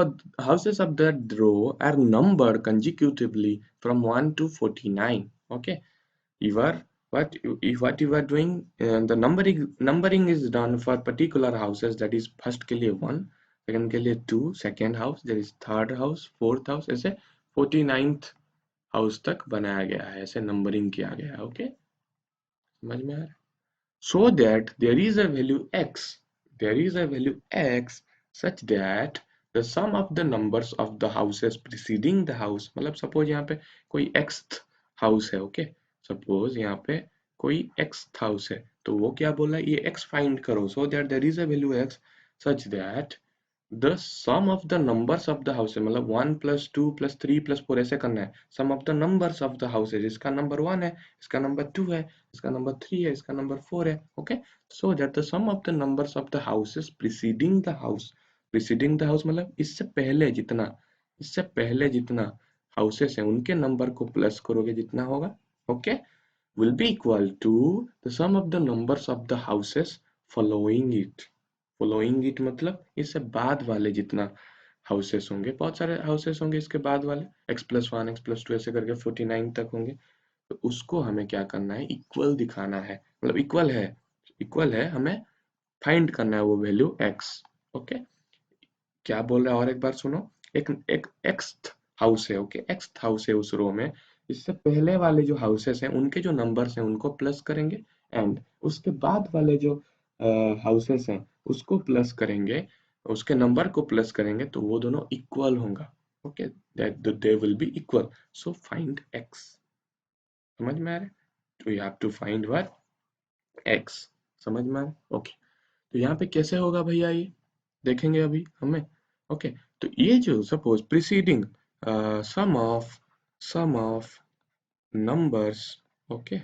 that row are numbered consecutively from 1 to 49. Okay, you are what you are doing, the numbering is done for particular houses, that is first के लिए 1, second के लिए 2, second house, there is third house, fourth house, ऐसे 49th house तक बनाया गया है, ऐसे नंबरिंग किया गया है. ओके, समझ में आ रहा है? So that there is a value x such that the sum of the numbers of the houses preceding the house, मतलब सपोज यहाँ पे कोई xth हाउस है. ओके, सपोज यहाँ पे कोई xth हाउस है, तो वो क्या बोला है, ये x फाइंड करो. So that there is a value x such that the sum of the numbers of the houses, मतलब 1 plus 2 plus 3 plus 4 ऐसे करना है. sum of the numbers of the houses, इसका नंबर 1 है, इसका नंबर 2 है, इसका नंबर 3 है, इसका नंबर 4 है. Okay, so that the sum of the numbers of the houses preceding the house मतलब इससे पहले जितना houses हैं उनके नंबर को प्लस करोगे जितना होगा. Okay, will be equal to the sum of the numbers of the houses following it. मतलब इससे बाद वाले जितना हाउसेस होंगे, बहुत सारे हाउसेस होंगे इसके बाद वाले, x+1 x+2 ऐसे करके 49 तक होंगे. तो उसको हमें क्या करना है, इक्वल दिखाना है, मतलब इक्वल है, हमें फाइंड करना है वो वैल्यू x. ओके, क्या बोल रहा है और एक बार सुनो. एक एक्स्थ हाउस है. ओके, एक्स्थ हाउस है उस रो में, इससे पहले वाले जो हाउसेस हैं उनके जो नंबर्स हैं उनको प्लस करेंगे, एंड उसके बाद वाले जो हाउसेस हैं उसको प्लस करेंगे, उसके नंबर को प्लस करेंगे, तो वो दोनों इक्वल होगा. Okay, that they will be equal. So find x. समझ में आ रहा है? तो you have to find what, x. समझ में आ रहा है? ओके, तो यहाँ पे कैसे होगा भैया, ये देखेंगे अभी हमें. ओके, तो ये जो suppose preceding sum of numbers, okay,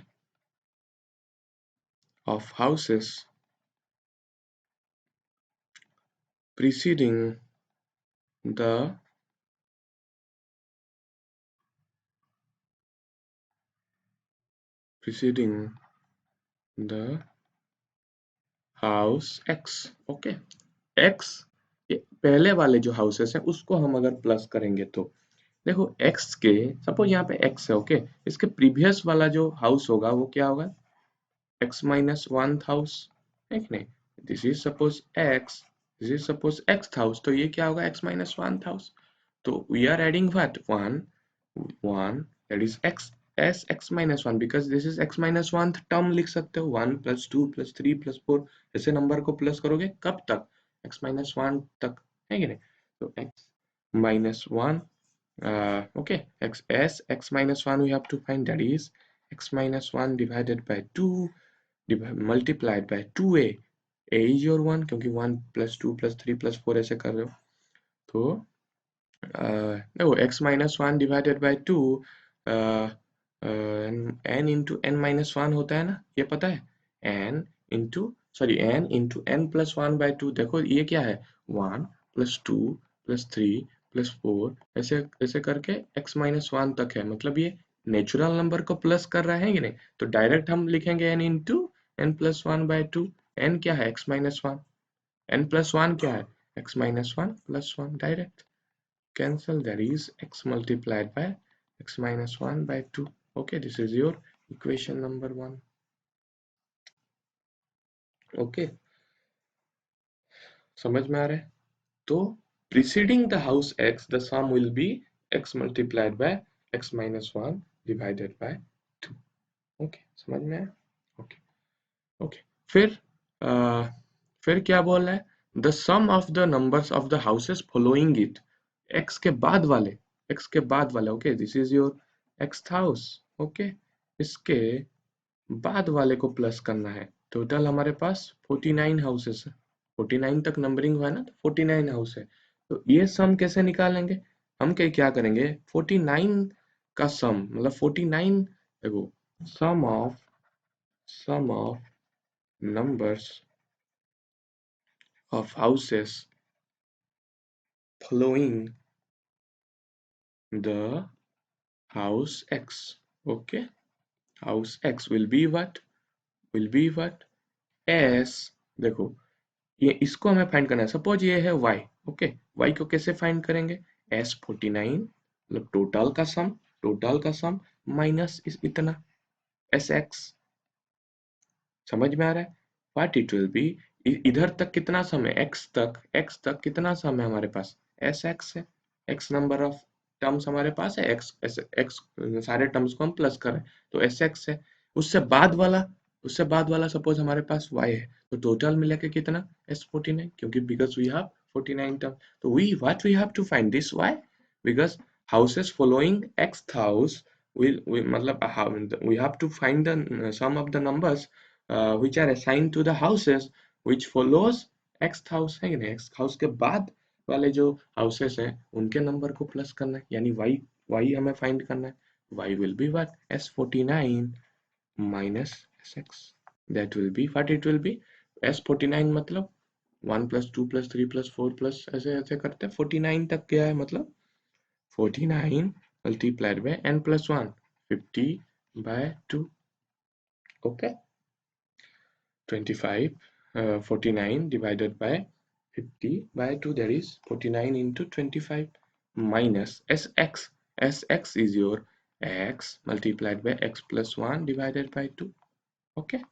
of houses preceding the house x। Okay, x ये पहले वाले जो हाउसेस हैं उसको हम अगर प्लस करेंगे तो देखो x के, सपोज यहाँ पे x है, ओके, इसके प्रीवियस वाला जो हाउस होगा वो क्या होगा, x माइनस वन हाउस है कि नहीं। This is suppose x, this is suppose x house, तो ये क्या होगा, x माइनस वन हाउस। तो we are adding what, one, one, that is x as x minus 1 because this is x minus 1 term लिख सकते हो, 1 plus 2 plus 3 plus 4, ऐसे number को प्लस करोगे कब तक, x minus 1 तक, है कि नहीं। तो x minus 1, okay, x minus 1 we have to find, that is x minus 1 divided by 2 multiplied by 2a, a is your 1 क्योंकि 1 प्लस 2 प्लस 3 प्लस 4 ऐसे कर रहे हो। तो देखो x minus 1 divided by 2, n into n minus 1 होता है ना, ये पता है, n into n into n plus 1 by 2, देखो ये क्या है, 1 plus 2 plus 3 plus 4, ऐसे ऐसे करके x minus 1 तक है, मतलब ये नेचुरल नंबर को प्लस कर रहा है कि नहीं। तो डायरेक्ट हम लिखेंगे n into n plus 1 by 2, n क्या है, x minus 1, n plus 1 क्या है, x minus 1 plus 1, direct cancel, that is x multiplied by x minus 1 by 2. Okay, this is your equation number 1. Okay, समझ में आ रहा है। तो preceding the house x, the sum will be x multiplied by x minus 1 divided by 2. Okay, समझ में आया। Okay, okay, फिर क्या बोल रहा है, the sum of the numbers of the houses following it, x के बाद वाले, x के बाद वाले, okay, this is your x house, okay, इसके बाद वाले को प्लस करना है। टोटल हमारे पास 49 हाउसेस है, 49 तक नंबरिंग हुआ है ना, तो 49 हाउस है। तो ये सम कैसे निकालेंगे, हम क्या करेंगे, 49 का सम मतलब 49, देखो sum of numbers of houses following the house x, okay, house x will be what s, देखो ये इसको हमें फाइंड करना है, सपोज ये है y, ओके, y को कैसे फाइंड करेंगे, s 49 मतलब टोटल का सम माइनस इस इतना sx, समझ में आ रहा है, व्हाट इट विल बी, इधर तक कितना सम है, x तक कितना सम है हमारे पास, sx है, x नंबर ऑफ टर्म्स हमारे पास है, x सारे टर्म्स को हम प्लस कर रहे हैं तो sx है। उससे बाद वाला सपोज हमारे पास y है, तो टोटल मिला के कितना, s49, क्योंकि बिकॉज वी हैव 49 टर्म, तो we have to find this y, because houses following x house, we मतलब we have to find the sum of the numbers which are assigned to the houses which follows x house, है कि नहीं, x house के बाद वाले जो houses हैं उनके नंबर को प्लस करना है, यानी y हमें फाइंड करना है, y will be what, s49 minus sx, that will be what it will be, s49 मतलब 1 plus 2 plus 3 plus 4 plus ऐसे ऐसे करते हैं 49 तक गया है, मतलब 49 multiplied by n plus 1, 50 by 2, okay, 25, 49 divided by 50 by 2, that is 49 into 25 minus sx is your x multiplied by x plus 1 divided by 2, okay,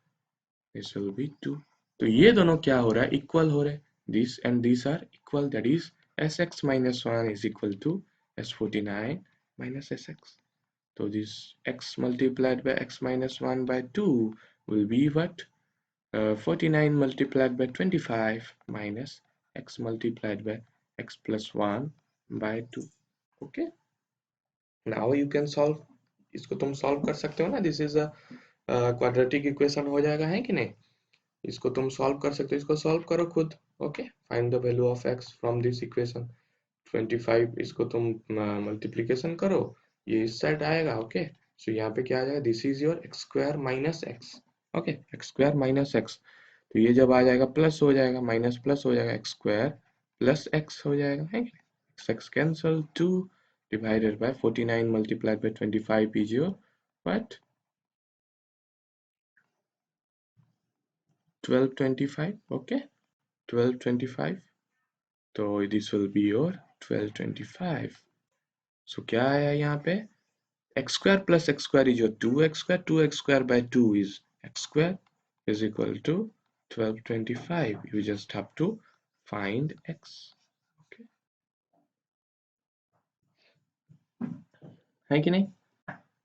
this will be 2। तो ये दोनों क्या हो रहा है, इक्वल हो रहे हैं, this and these are equal, that is sx minus 1 is equal to s49 minus sx, so this x multiplied by x minus 1 by 2 will be what, 49 multiplied by 25 minus x multiplied by x plus 1 by 2, okay, now you can solve, इसको तुम solve कर सकते हो ना, this is a quadratic equation हो जाएगा, है कि नहीं, इसको तुम सॉल्व कर सकते हो, इसको सॉल्व करो खुद, okay, find the value of x from this equation, 25 इसको तुम मल्टीप्लिकेशन करो, ये इस साइड आएगा, ओके, सो यहाँ पे क्या आ जाएगा, this is your x square minus x, okay, x square minus x, तो ये जब आ जाएगा प्लस हो जाएगा, माइनस प्लस हो जाएगा, एक्स स्क्वायर प्लस एक्स हो जाएगा, है क्या? X cancel, 2 divided by 49 multiplied by 25 is your what? 1225. Okay, 1225. तो this will be your 1225. So क्या आया यहाँ पे? x square plus x square is your 2x square. 2x square by 2 is x square is equal to 1225. You just have to find x. Okay, है कि नहीं?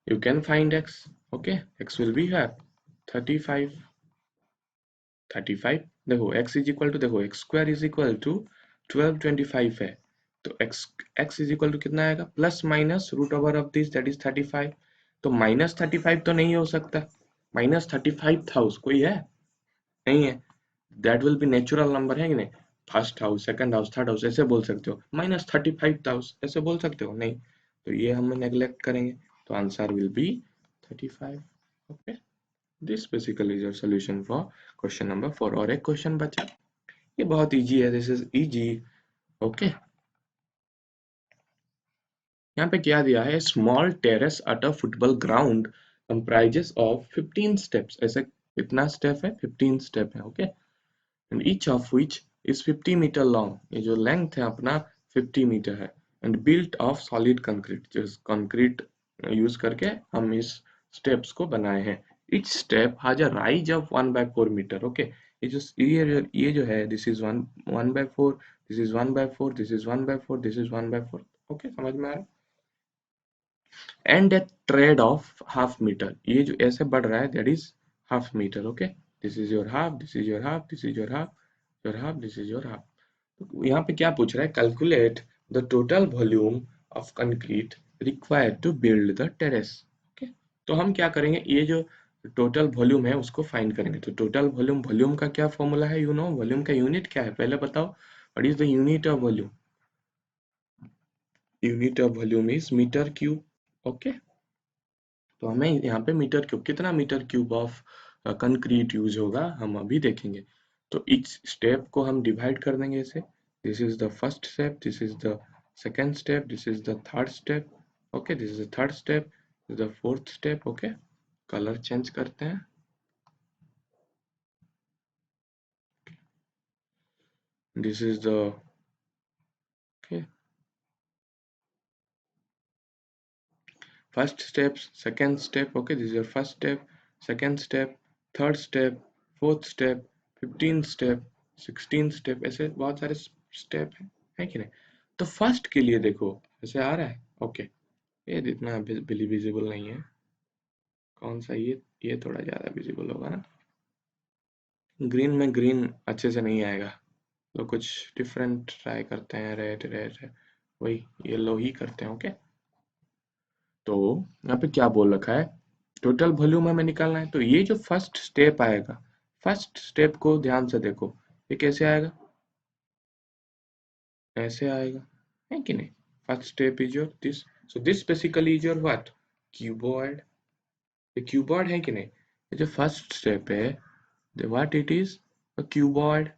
You can find x. Okay, x will be here 35. 35 देखो x is equal to, देखो x square is equal to 1225 है, तो x is equal टू कितना आएगा? Plus minus root over of this that is 35। तो माइनस 35 तो नहीं हो सकता, माइनस 35 था उस कोई है? नहीं है। That will B natural number, है कि नहीं? First house, second house, third house ऐसे बोल सकते हो, माइनस 35 हाउस ऐसे बोल सकते हो नहीं, तो ये हम नेग्लेक्ट करेंगे, तो answer will be 35। Okay, this basically is your solution for question number 4। और एक क्वेश्चन बचा, ये बहुत इजी है, दिस इज इजी। ओके, यहाँ पे क्या दिया है? Small terrace at a football ground comprises of 15 steps. ऐसे कितना स्टेप है? 15 स्टेप है। Okay, and each of which is 50 metre long. ये जो लेंथ है अपना 50 मीटर है, and built of solid concrete, जो कंक्रीट यूज करके हम इस स्टेप्स को बनाए हैं। Each step has a rise of 1/4 metre. Okay, ये जो है, this is 1/4, this is 1/4, this is 1/4, this is 1/4। Okay, समझ में आ रहा है? And a tread of half metre, ये जो ऐसे बढ़ रहा है that is half metre. Okay, this is your half, this is your half, this is your half, your half, this is your half. तो यहाँ पे क्या पूछ रहा है? Calculate the total volume of concrete required to build the terrace. Okay, तो हम क्या करेंगे? ये जो टोटल वॉल्यूम है उसको फाइंड करेंगे। तो टोटल वॉल्यूम, वॉल्यूम का क्या फॉर्मूला है? यू नो वॉल्यूम का यूनिट क्या है? पहले बताओ, what is the unit of volume? Unit of volume is metre cube. Okay, तो हमें यहाँ पे मीटर क्यूब, कितना metre cube of concrete use होगा हम अभी देखेंगे। तो इच स्टेप को हम डिवाइड कर देंगे ऐसे, this is the first step, this is the second step, this is the third step. Okay, this is the third step, this is the fourth step. Okay, colour change करते हैं। This is the, okay, first step, second step. Okay, this is your first step, second step, third step, fourth step, 15th step, 16th step, ऐसे बहुत सारे step है कि नहीं? तो first के लिए देखो ऐसे आ रहा है। ओके, ये इतना विजिबल नहीं है, कौन सा? ये थोड़ा ज्यादा विजिबल होगा ना। ग्रीन में ग्रीन अच्छे से नहीं आएगा, तो कुछ डिफरेंट ट्राई करते हैं। रेड रेड, वही येलो ही करते हैं। ओके, तो यहाँ पे क्या बोल रखा है? टोटल वॉल्यूम हमें निकालना है, तो ये जो फर्स्ट स्टेप आएगा, फर्स्ट स्टेप को ध्यान से देखो, ये कैसे आएगा? ऐसे आएगा, है कि नहीं? First step is your this, so this basically is your what? Cuboid. ये क्यूबॉइड है कि नहीं? ये जो फर्स्ट स्टेप है, what it is? A cuboid.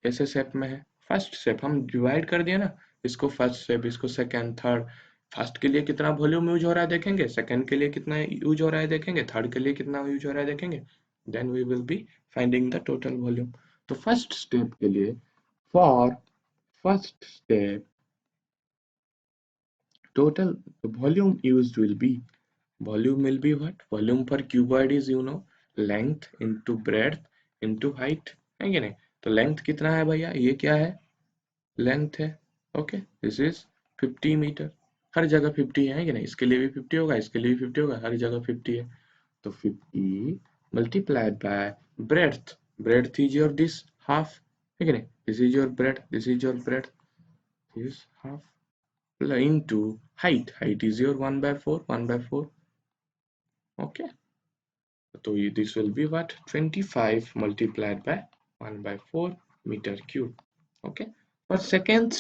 ऐसे शेप में है। फर्स्ट स्टेप हम डिवाइड कर दिया ना, इसको फर्स्ट स्टेप, इसको सेकंड, थर्ड। फर्स्ट के लिए कितना वॉल्यूम यूज हो रहा है देखेंगे, सेकंड के लिए कितना यूज हो रहा है देखेंगे, थर्ड के लिए कितना यूज हो रहा है देखेंगे, then we will be finding the total volume. तो फर्स्ट स्टेप के लिए, for first step, total volume used will be, volume will be what? Volume per cuboid is, you know, length into breadth into height, है कि नहीं? तो length कितना है भैया? ये क्या है? लेंथ है। Okay, this is 50 metre. हर जगह 50 है कि नहीं? इसके लिए भी 50 होगा, इसके लिए भी 50 होगा, हर जगह 50 है। तो 50 multiplied by breadth, breadth is your this half, है कि नहीं? This is your breadth, this is your breadth, this half, into height, height is your 1/4, 1/4। Okay, so this will be what? 25 multiplied by 1/4 meter cube। Okay, और second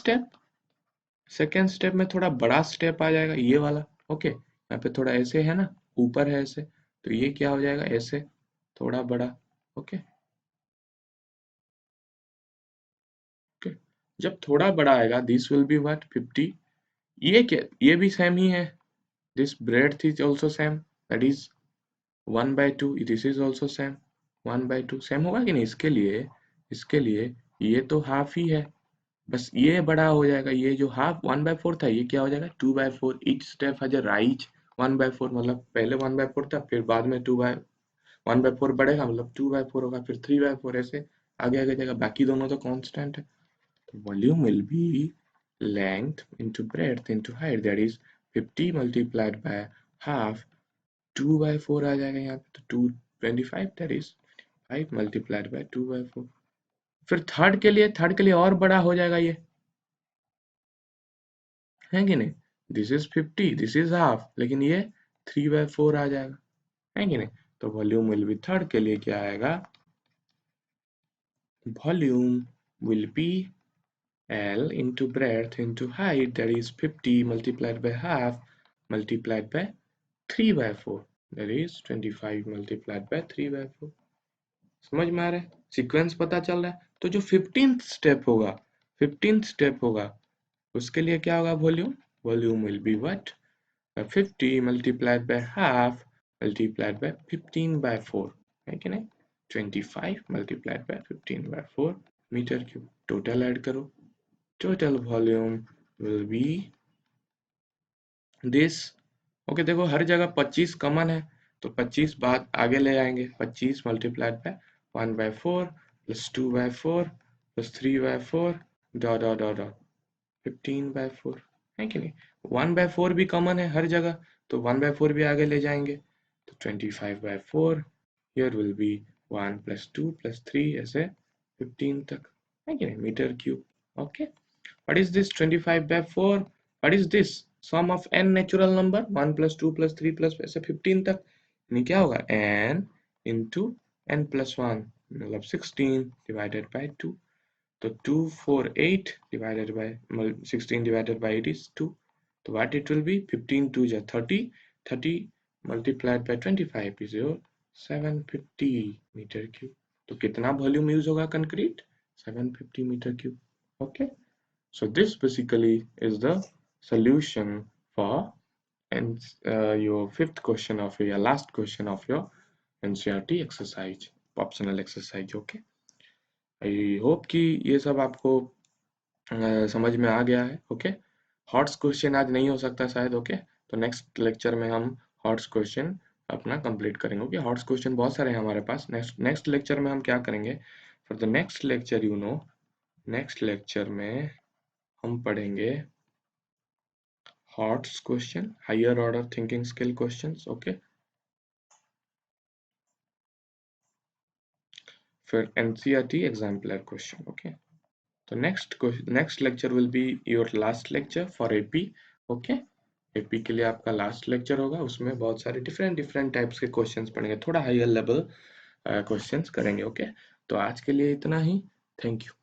step में थोड़ा बड़ा step आ जाएगा, ये वाला। ओके, यहाँ पे थोड़ा ऐसे है ना, ऊपर है ऐसे, तो ये क्या हो जाएगा? ऐसे थोड़ा बड़ा। ओके, ओके, जब थोड़ा बड़ा आएगा दिस विल बी व्हाट 50। ये क्या, ये भी सेम ही है, this breadth is also same, that is 1/2, this is also same 1/2, same होगा कि नहीं? इसके लिए ये तो हाफ ही है, बस ये बड़ा हो जाएगा, ये जो हाफ 1/4 था ये क्या हो जाएगा 2/4। Each step has a rise 1/4, मतलब पहले 1/4 था, फिर बाद में 1/4 बढ़ेगा, मतलब 2/4 होगा, फिर 3/4, ऐसे आगे आगे जाएगा, बाकी दोनों तो कांस्टेंट है। तो volume will be length into breadth into height, that is 50 multiplied by half, 2/4 आ जाएगा यहाँ पे, तो 225, that is 5 multiplied by 2/4। फिर थर्ड के लिए और बड़ा हो जाएगा ये, है कि नहीं? This is 50, this is half, लेकिन ये 3/4 आ जाएगा, है कि नहीं? तो वॉल्यूम विल बी, थर्ड के लिए क्या आएगा, volume will be L into breadth into height, that is 50 multiplied by half multiplied by 3/4, that is 25 multiplied by 3/4। समझ में आ रहा है? सीक्वेंस पता चल रहा है? तो जो 15th स्टेप होगा उसके लिए क्या होगा volume will be what 50 multiplied by half multiplied by 15/4, है कि नहीं? 25 multiplied by 15/4 metre cube. Total add करो, total volume will be this। Okay देखो हर जगह 25 कॉमन है, तो 25 बाद आगे ले आएंगे, 25 multiplied by 1/4 plus 2/4 plus 3/4 dot dot dot dot 15/4, है कि नहीं? 1/4 भी कॉमन है हर जगह, तो 1/4 भी आगे ले जाएंगे, तो 25/4, here will be 1 plus 2 plus 3 ऐसे 15 तक, है कि नहीं? Metre cube. Okay, what is this 25/4? What is this? Sum of n natural number 1 plus 2 plus 3 plus ऐसे 15 तक, यानी क्या होगा n into n plus 1, मतलब 16 divided by 2, तो 248 divided by 16 divided by 8 is 2, तो what it will be 15 2 is 30, 30 multiplied by 25 is your 750 metre cube. तो कितना वॉल्यूम यूज होगा concrete 750 metre cube. Okay, so this basically is the solution for and your fifth question of your last question of your NCERT exercise, optional exercise। okay, I hope कि ये सब आपको समझ में आ गया है। ओके, हॉट्स क्वेश्चन आज नहीं हो सकता शायद। ओके, तो नेक्स्ट लेक्चर में हम हॉट्स क्वेश्चन अपना कंप्लीट करेंगे। ओके, हॉट्स क्वेश्चन बहुत सारे हैं हमारे पास। नेक्स्ट लेक्चर में हम क्या करेंगे, for the next lecture next lecture में हम पढ़ेंगे HOTS question, higher order thinking skill questions. Okay, फिर एनसीईआरटी एग्जाम्पलर क्वेश्चन। ओके, तो next lecture will be your last lecture for AP. Okay, AP के लिए आपका लास्ट लेक्चर होगा, उसमें बहुत सारे डिफरेंट टाइप्स के क्वेश्चंस पढ़ेंगे, थोड़ा हायर लेवल क्वेश्चंस करेंगे। ओके, तो आज के लिए इतना ही। Thank you.